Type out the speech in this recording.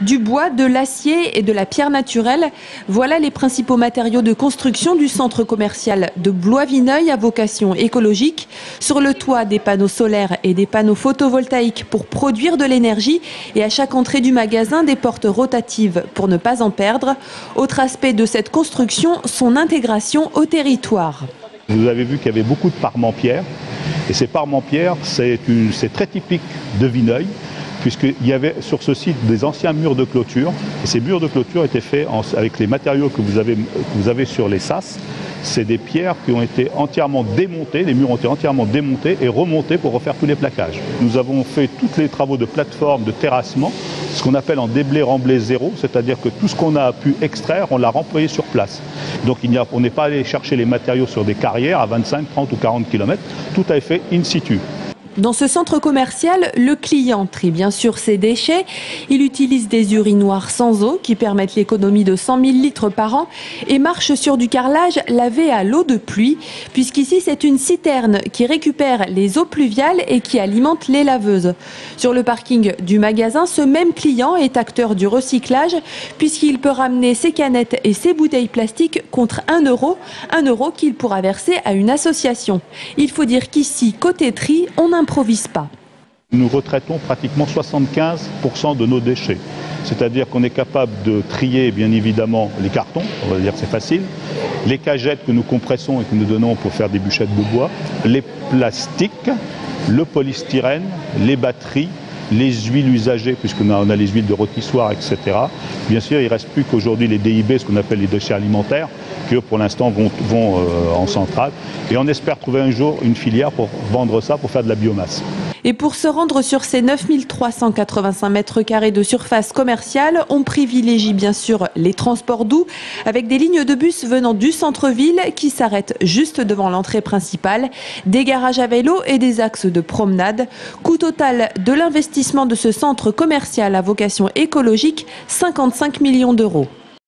Du bois, de l'acier et de la pierre naturelle, voilà les principaux matériaux de construction du centre commercial de Blois-Vineuil à vocation écologique. Sur le toit, des panneaux solaires et des panneaux photovoltaïques pour produire de l'énergie et à chaque entrée du magasin, des portes rotatives pour ne pas en perdre. Autre aspect de cette construction, son intégration au territoire. Vous avez vu qu'il y avait beaucoup de parements-pierre et ces parements-pierre, c'est très typique de Vineuil, puisqu'il y avait sur ce site des anciens murs de clôture, et ces murs de clôture étaient faits avec les matériaux que vous avez sur les sas. C'est des pierres qui ont été entièrement démontées, les murs ont été entièrement démontés et remontés pour refaire tous les plaquages. Nous avons fait tous les travaux de plateforme, de terrassement, ce qu'on appelle en déblai-remblai zéro, c'est-à-dire que tout ce qu'on a pu extraire, on l'a remployé sur place. Donc on n'est pas allé chercher les matériaux sur des carrières à 25, 30 ou 40 km, tout a été fait in situ. Dans ce centre commercial, le client trie bien sûr ses déchets. Il utilise des urinoirs sans eau qui permettent l'économie de 100 000 litres par an et marche sur du carrelage lavé à l'eau de pluie, puisqu'ici c'est une citerne qui récupère les eaux pluviales et qui alimente les laveuses. Sur le parking du magasin, ce même client est acteur du recyclage puisqu'il peut ramener ses canettes et ses bouteilles plastiques contre 1 euro qu'il pourra verser à une association. Il faut dire qu'ici, côté tri, on n'improvise pas. Nous retraitons pratiquement 75% de nos déchets. C'est-à-dire qu'on est capable de trier bien évidemment les cartons, on va dire que c'est facile, les cagettes que nous compressons et que nous donnons pour faire des bûchettes de bois, les plastiques, le polystyrène, les batteries, les huiles usagées, puisqu'on a les huiles de rôtissoir, etc. Bien sûr, il ne reste plus qu'aujourd'hui les DIB, ce qu'on appelle les déchets alimentaires, qui eux, pour l'instant vont en centrale. Et on espère trouver un jour une filière pour vendre ça, pour faire de la biomasse. Et pour se rendre sur ces 9 385 mètres carrés de surface commerciale, on privilégie bien sûr les transports doux avec des lignes de bus venant du centre-ville qui s'arrêtent juste devant l'entrée principale, des garages à vélo et des axes de promenade. Coût total de l'investissement de ce centre commercial à vocation écologique, 55 millions d'euros.